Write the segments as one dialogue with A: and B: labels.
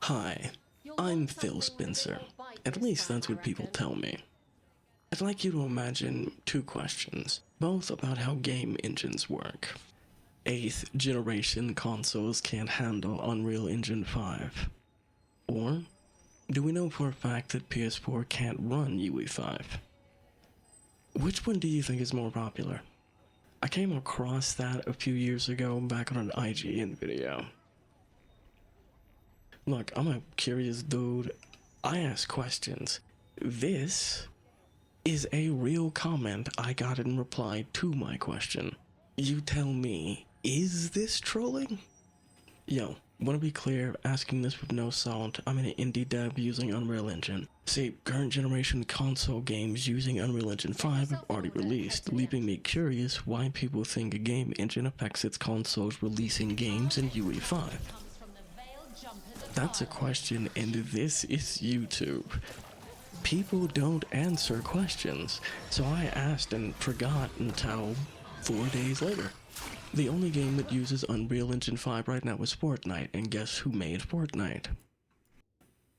A: Hi, I'm Phil Spencer. At least that's what people tell me. I'd like you to imagine two questions, both about how game engines work. 8th generation consoles can't handle Unreal Engine 5. Or, do we know for a fact that PS4 can't run UE5? Which one do you think is more popular? I came across that a few years ago back on an IGN video. Look, I'm a curious dude. I ask questions. This is a real comment I got in reply to my question. You tell me, is this trolling? Yo, wanna be clear, asking this with no salt, I'm an indie dev using Unreal Engine. See, current generation console games using Unreal Engine 5 have already released, leaving me curious why people think a game engine affects its consoles releasing games in UE5. That's a question, and this is YouTube. People don't answer questions, so I asked and forgot until 4 days later. The only game that uses Unreal Engine 5 right now is Fortnite, and guess who made Fortnite?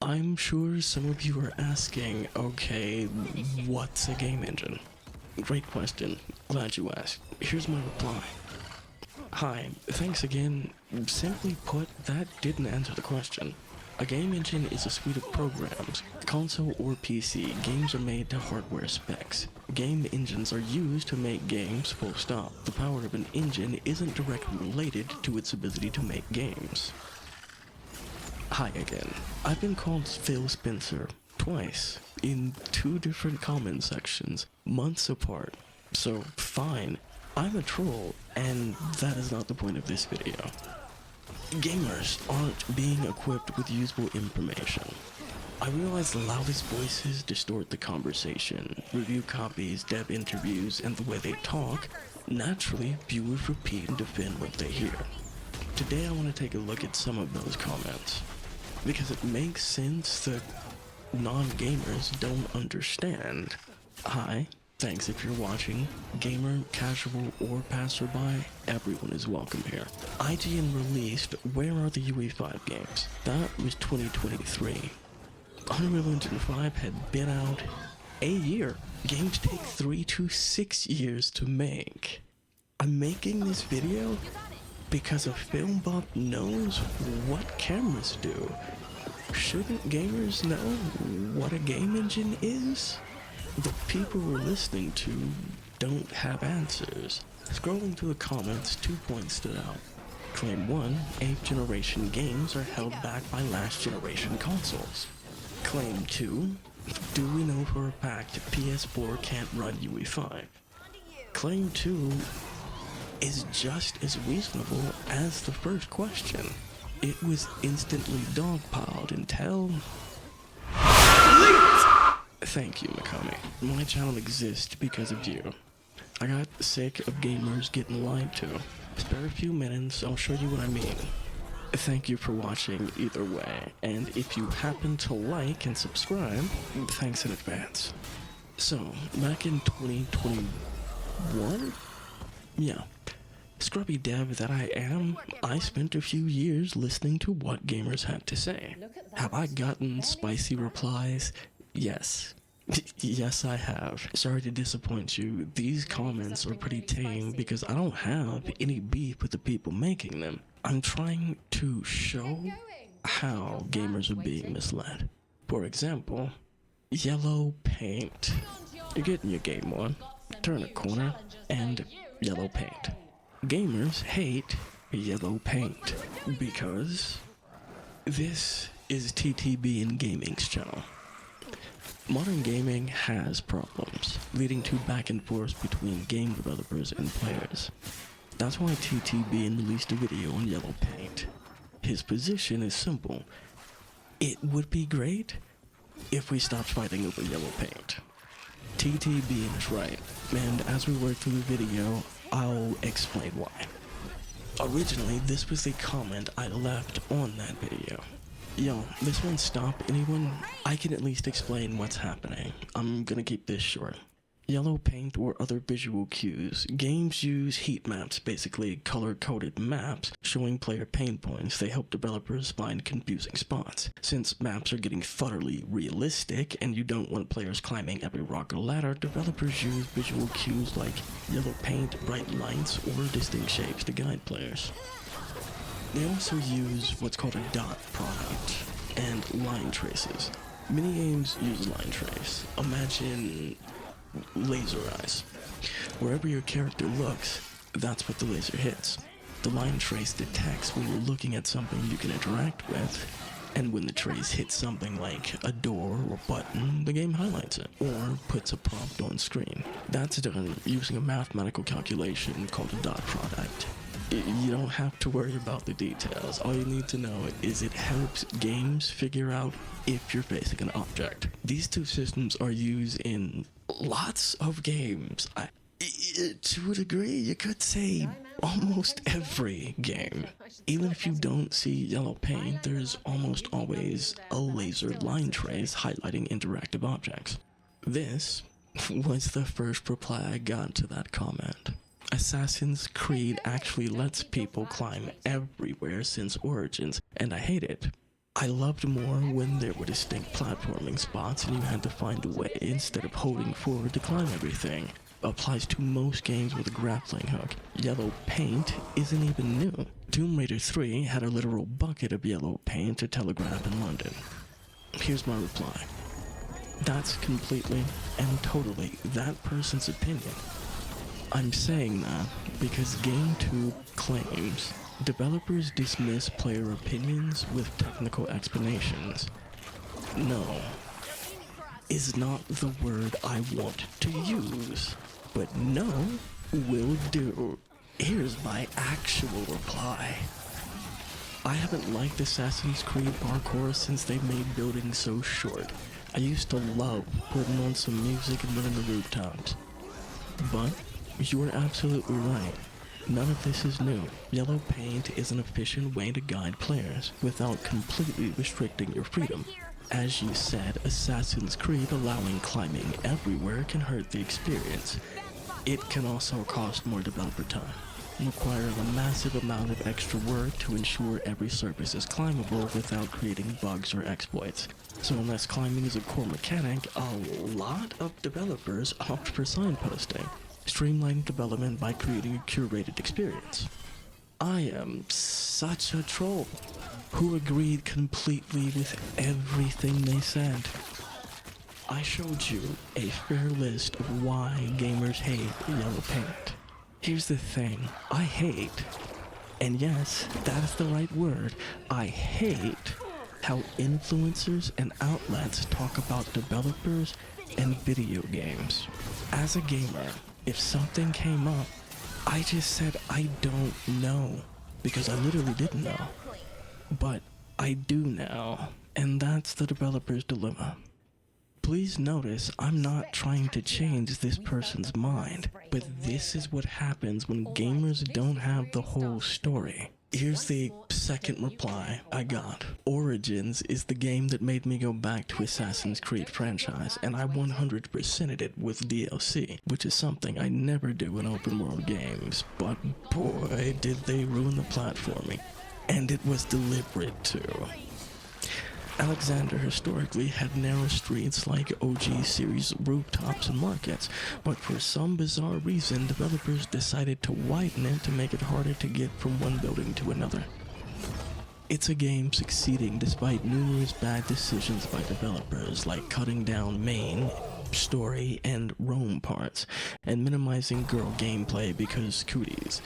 A: I'm sure some of you are asking, okay, what's a game engine? Great question, glad you asked. Here's my reply. Hi, thanks again. Simply put, that didn't answer the question. A game engine is a suite of programs. Console or PC, games are made to hardware specs. Game engines are used to make games, full stop. The power of an engine isn't directly related to its ability to make games. Hi again. I've been called Phil Spencer twice in 2 different comment sections, months apart. So fine, I'm a troll, and that is not the point of this video. Gamers aren't being equipped with usable information. I realize the loudest voices distort the conversation. Review copies, dev interviews, and the way they talk, naturally, viewers repeat and defend what they hear. Today I want to take a look at some of those comments, because it makes sense that non-gamers don't understand. Hi. Thanks if you're watching. Gamer, casual, or passerby, everyone is welcome here. IGN released Where Are the UE5 games? That was 2023. Unreal Engine 5 had been out a year. Games take 3 to 6 years to make. I'm making this video because a film buff knows what cameras do. Shouldn't gamers know what a game engine is? The people we're listening to don't have answers. Scrolling through the comments, 2 points stood out. Claim 1, 8th generation games are held back by last generation consoles. Claim 2, do we know for a fact PS4 can't run UE5? Claim 2 is just as reasonable as the first question. It was instantly dogpiled until... Thank you, Mikami. My channel exists because of you. I got sick of gamers getting lied to. Spare a few minutes, I'll show you what I mean. Thank you for watching either way, and if you happen to like and subscribe, thanks in advance. So, back in 2021? Yeah. Scrubby dev that I am, I spent a few years listening to what gamers had to say. Have I gotten spicy replies? Yes. Yes, I have. Sorry to disappoint you. These comments are pretty tame because I don't have any beef with the people making them. I'm trying to show how gamers are being misled. For example, yellow paint. You're getting your game on. Turn a corner and yellow paint. Gamers hate yellow paint because this is TTB and Gaming's channel. Modern gaming has problems, leading to back and forth between game developers and players. That's why TTB released a video on yellow paint. His position is simple. It would be great if we stopped fighting over yellow paint. TTB is right, and as we work through the video, I'll explain why. Originally, this was the comment I left on that video. Yo, this won't stop anyone. I can at least explain what's happening. I'm gonna keep this short. Yellow paint or other visual cues. Games use heat maps, basically color-coded maps showing player pain points. They help developers find confusing spots. Since maps are getting futterly realistic and you don't want players climbing every rock or ladder, developers use visual cues like yellow paint, bright lights, or distinct shapes to guide players. They also use what's called a dot product and line traces. Many games use line trace. Imagine laser eyes. Wherever your character looks, that's what the laser hits. The line trace detects when you're looking at something you can interact with, and when the trace hits something like a door or button, the game highlights it, or puts a prompt on screen. That's done using a mathematical calculation called a dot product. You don't have to worry about the details. All you need to know is it helps games figure out if you're facing an object. These two systems are used in lots of games. To a degree, you could say almost every game. Even if you don't see yellow paint, there's almost always a laser line trace highlighting interactive objects. This was the first reply I got to that comment. Assassin's Creed actually lets people climb everywhere since Origins, and I hate it. I loved more when there were distinct platforming spots and you had to find a way instead of holding forward to climb everything. Applies to most games with a grappling hook. Yellow paint isn't even new. Tomb Raider 3 had a literal bucket of yellow paint to telegraph in London. Here's my reply. That's completely and totally that person's opinion. I'm saying that because GameTube claims developers dismiss player opinions with technical explanations. No, is not the word I want to use, but no will do. Here's my actual reply. I haven't liked Assassin's Creed parkour since they made building so short. I used to love putting on some music and running the rooftops. But you are absolutely right. None of this is new. Yellow paint is an efficient way to guide players without completely restricting your freedom. As you said, Assassin's Creed allowing climbing everywhere can hurt the experience. It can also cost more developer time, requiring a massive amount of extra work to ensure every surface is climbable without creating bugs or exploits. So unless climbing is a core mechanic, a lot of developers opt for signposting, streamlining development by creating a curated experience. I am such a troll who agreed completely with everything they said. I showed you a fair list of why gamers hate yellow paint. Here's the thing, I hate, and yes, that is the right word, I hate how influencers and outlets talk about developers and video games. As a gamer, if something came up, I just said I don't know, because I literally didn't know. But I do now, and that's the developer's dilemma. Please notice I'm not trying to change this person's mind, but this is what happens when gamers don't have the whole story. Here's the second reply I got. Origins is the game that made me go back to Assassin's Creed franchise, and I 100%ed it with DLC, which is something I never do in open world games, but boy did they ruin the platforming. And it was deliberate too. Alexander historically had narrow streets like OG series rooftops and markets, but for some bizarre reason, developers decided to widen it to make it harder to get from one building to another. It's a game succeeding despite numerous bad decisions by developers, like cutting down main, story, and roam parts, and minimizing girl gameplay because cooties.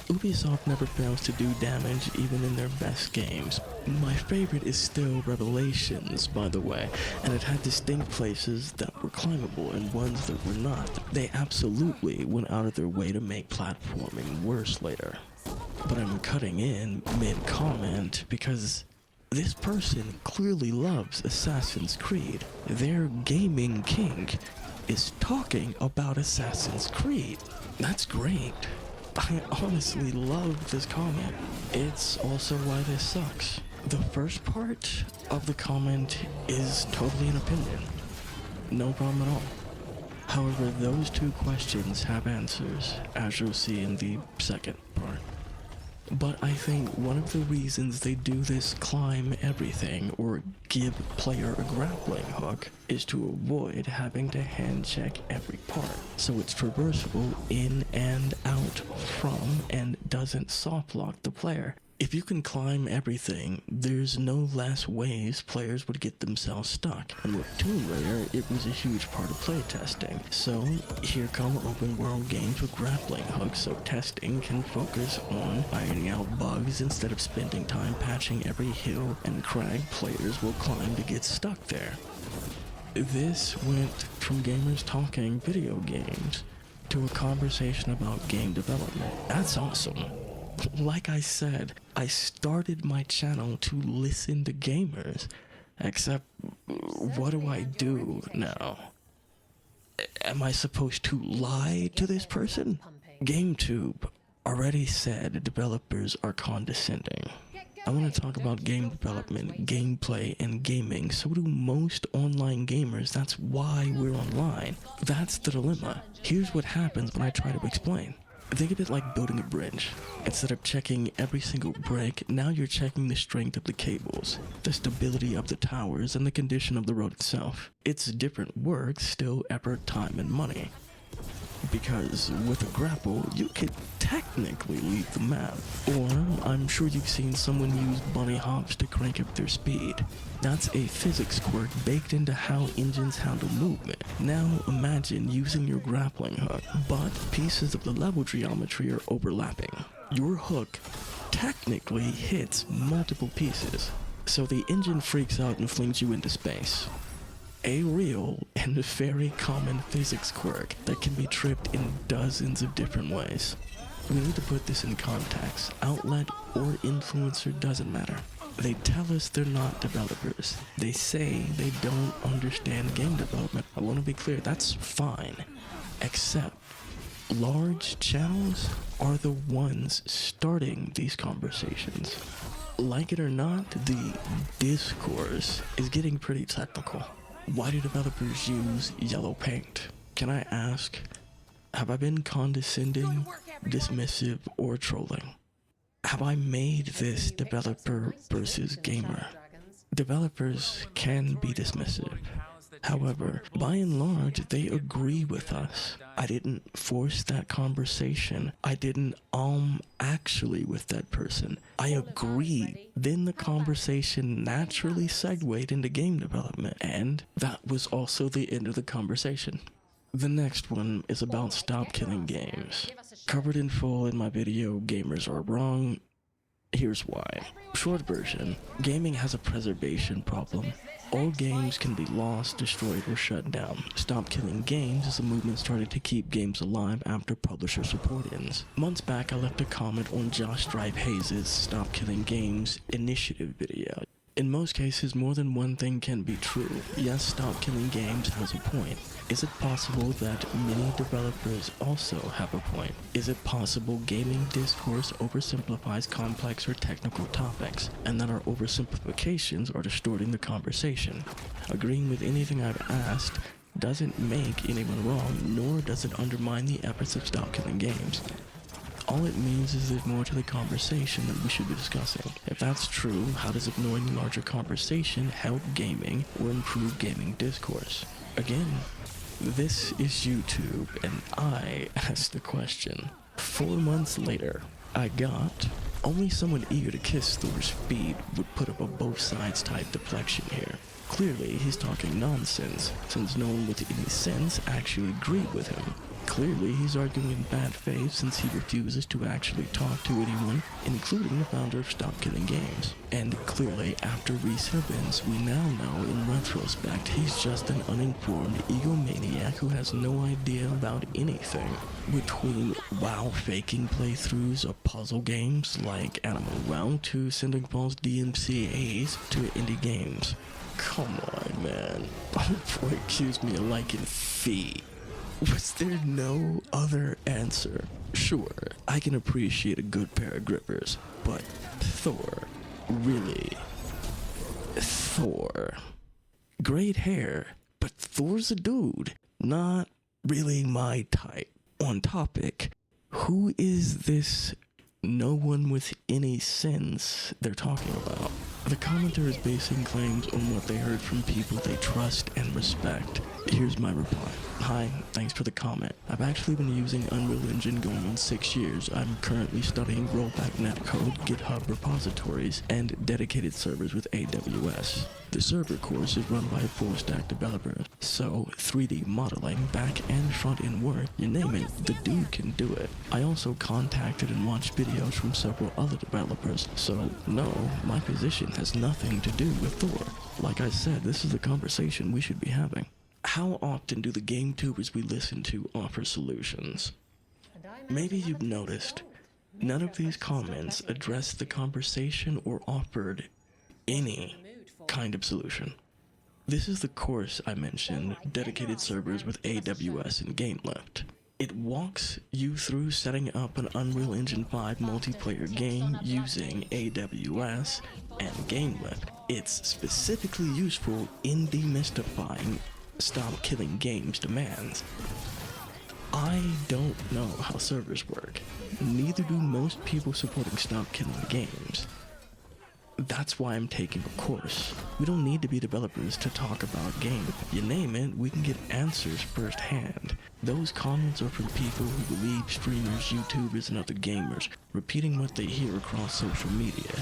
A: Ubisoft never fails to do damage even in their best games. My favorite is still Revelations, by the way, and it had distinct places that were climbable and ones that were not. They absolutely went out of their way to make platforming worse later. But I'm cutting in mid-comment because this person clearly loves Assassin's Creed. Their gaming king is talking about Assassin's Creed. That's great. I honestly love this comment. It's also why this sucks. The first part of the comment is totally an opinion. No problem at all. However, those two questions have answers, as you'll see in the second part. But I think one of the reasons they do this climb everything or give player a grappling hook is to avoid having to hand check every part. So it's traversable in and out from and doesn't soft lock the player. If you can climb everything, there's no less ways players would get themselves stuck. And with Tomb Raider, it was a huge part of playtesting. So here come open world games with grappling hooks, so testing can focus on ironing out bugs instead of spending time patching every hill and crag players will climb to get stuck there. This went from gamers talking video games to a conversation about game development. That's awesome. Like I said, I started my channel to listen to gamers, except what do I do now? Am I supposed to lie to this person? GameTube already said developers are condescending. I want to talk about game development, gameplay, and gaming. So do most online gamers. That's why we're online. That's the dilemma. Here's what happens when I try to explain. Think of it like building a bridge. Instead of checking every single brick, now you're checking the strength of the cables, the stability of the towers, and the condition of the road itself. It's different work, still effort, time, and money. Because with a grapple, you could technically leave the map. Or, I'm sure you've seen someone use bunny hops to crank up their speed. That's a physics quirk baked into how engines handle movement. Now imagine using your grappling hook, but pieces of the level geometry are overlapping. Your hook technically hits multiple pieces, so the engine freaks out and flings you into space. A real and very common physics quirk that can be tripped in dozens of different ways. We need to put this in context. Outlet or influencer doesn't matter. They tell us they're not developers. They say they don't understand game development. I want to be clear, that's fine. Except large channels are the ones starting these conversations. Like it or not, the discourse is getting pretty technical. Why do developers use yellow paint? Can I ask, have I been condescending, dismissive, or trolling? Have I made this developer versus gamer? Developers can be dismissive. However, by and large, they agree with us. I didn't force that conversation. I didn't actually with that person. I agreed. Then the conversation naturally segued into game development, and that was also the end of the conversation. The next one is about stop killing games. Covered in full in my video, Gamers Are Wrong. Here's why. Short version, gaming has a preservation problem. All games can be lost, destroyed, or shut down. Stop Killing Games is a movement started to keep games alive after publisher support ends. Months back, I left a comment on Josh Stripe Hayes' Stop Killing Games initiative video. In most cases, more than one thing can be true. Yes, Stop Killing Games has a point. Is it possible that many developers also have a point? Is it possible gaming discourse oversimplifies complex or technical topics, and that our oversimplifications are distorting the conversation? Agreeing with anything I've asked doesn't make anyone wrong, nor does it undermine the efforts of Stop Killing Games. All it means is there's more to the conversation that we should be discussing. If that's true, how does ignoring the larger conversation help gaming or improve gaming discourse? Again, this is YouTube, and I asked the question. 4 months later, I got, only someone eager to kiss Thor's feet would put up a both sides type deflection here. Clearly, he's talking nonsense, since no one with any sense actually agreed with him. Clearly, he's arguing in bad faith since he refuses to actually talk to anyone, including the founder of Stop Killing Games. And clearly, after recent events, we now know in retrospect he's just an uninformed egomaniac who has no idea about anything. Between WoW faking playthroughs of puzzle games like Animal WoW to sending false DMCAs to indie games. Come on, man. Don't accuse me of liking feet. Was there no other answer? Sure, I can appreciate a good pair of grippers, but Thor, really? Thor. Great hair, but Thor's a dude, not really my type. On topic, who is this no one with any sense they're talking about? The commenter is basing claims on what they heard from people they trust and respect. Here's my reply. Hi, thanks for the comment. I've actually been using Unreal Engine going on 6 years. I'm currently studying rollback netcode, GitHub repositories, and dedicated servers with AWS. The server course is run by a full-stack developer, so 3D modeling, back and front-end work, you name it, the dude can do it. I also contacted and watched videos from several other developers, so no, my position has nothing to do with Thor. Like I said, this is a conversation we should be having. How often do the game tubers we listen to offer solutions? Maybe you've noticed, none of these comments addressed the conversation or offered any kind of solution. This is the course I mentioned, dedicated servers with AWS and GameLift. It walks you through setting up an Unreal Engine 5 multiplayer game using AWS and GameLift. It's specifically useful in demystifying stop killing games demands. I don't know how servers work. Neither do most people supporting stop killing games. That's why I'm taking a course. We don't need to be developers to talk about games. You name it, we can get answers firsthand. Those comments are from people who believe streamers, YouTubers, and other gamers, repeating what they hear across social media.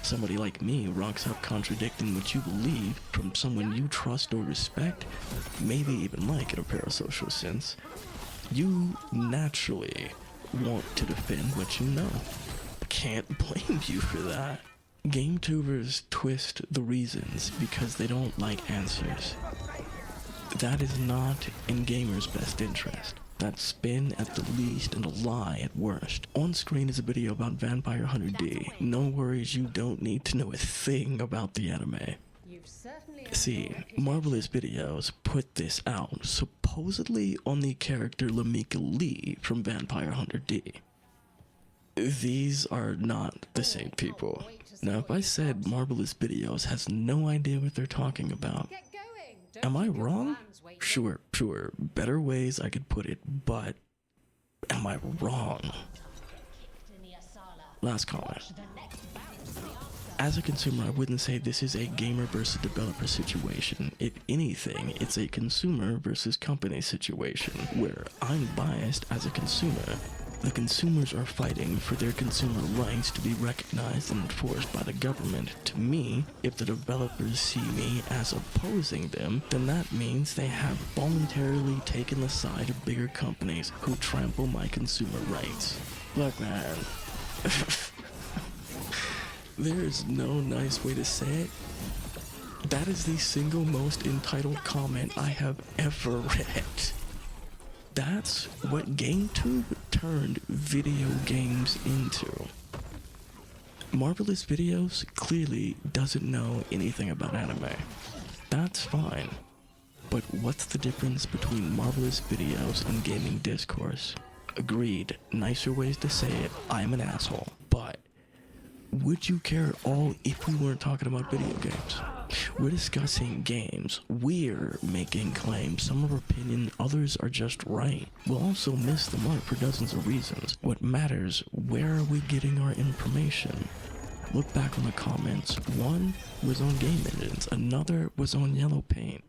A: Somebody like me rocks up contradicting what you believe from someone you trust or respect, maybe even like in a parasocial sense. You naturally want to defend what you know. Can't blame you for that. Game tubers twist the reasons because they don't like answers. That is not in gamers' best interest. That's spin at the least and a lie at worst. On screen is a video about Vampire Hunter D. No worries, you don't need to know a thing about the anime. See, Marvelous Videos put this out supposedly on the character Lamika Lee from Vampire Hunter D. These are not the same people. Now, if I said Marvelous Videos has no idea what they're talking about, am I wrong? Sure, better ways I could put it, but am I wrong? Last comment. As a consumer, I wouldn't say this is a gamer versus developer situation. If anything, it's a consumer versus company situation, where I'm biased as a consumer. The consumers are fighting for their consumer rights to be recognized and enforced by the government. To me, if the developers see me as opposing them, then that means they have voluntarily taken the side of bigger companies who trample my consumer rights. Look, man. There is no nice way to say it. That is the single most entitled comment I have ever read. That's what GameTube turned video games into. Marvelous Videos clearly doesn't know anything about anime. That's fine. But what's the difference between Marvelous Videos and gaming discourse? Agreed, nicer ways to say it, I'm an asshole. But would you care at all if we weren't talking about video games? We're discussing games. We're making claims. Some are opinion, others are just right. We'll also miss the mark for dozens of reasons. What matters, where are we getting our information? Look back on the comments. One was on game engines, another was on yellow paint.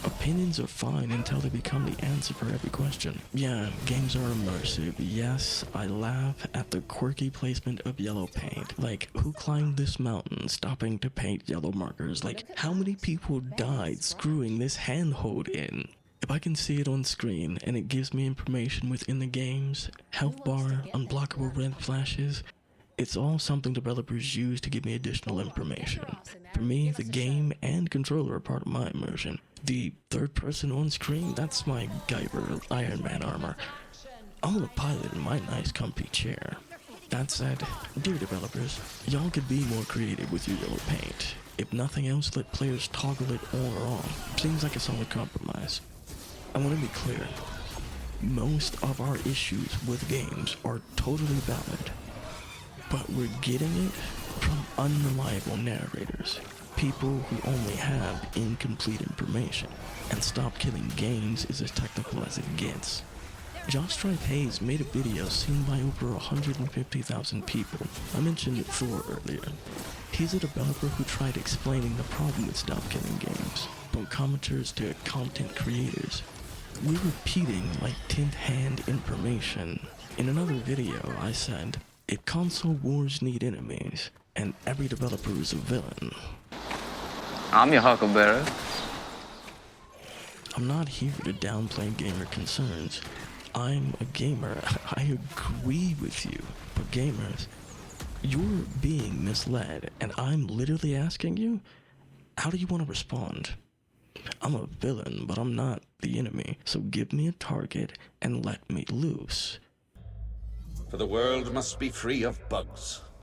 A: Opinions are fine until they become the answer for every question. Yeah, games are immersive. Yes, I laugh at the quirky placement of yellow paint. Like, who climbed this mountain stopping to paint yellow markers? Like, how many people died screwing this handhold in? If I can see it on screen and it gives me information within the games, health bar, unblockable red flashes, it's all something developers use to give me additional information. For me, the game and controller are part of my immersion. The third person on screen, that's my Guyver Iron Man armor. I'm the pilot in my nice comfy chair. That said, dear developers, y'all could be more creative with your yellow paint. If nothing else, let players toggle it on or off. Seems like a solid compromise. I want to be clear. Most of our issues with games are totally valid. But we're getting it from unreliable narrators. people who only have incomplete information, and stop killing games is as technical as it gets. Josh Stripe Hayes made a video seen by over 150,000 people. I mentioned Thor earlier. He's a developer who tried explaining the problem with stop killing games, from commenters to content creators. We're repeating like 10th hand information. In another video, I said, if console wars need enemies, and every developer is a villain.
B: I'm your huckleberry.
A: I'm not here to downplay gamer concerns. I'm a gamer. I agree with you. But gamers, you're being misled, and I'm literally asking you, how do you want to respond? I'm a villain, but I'm not the enemy, so give me a target and let me loose.
C: For the world must be free of bugs.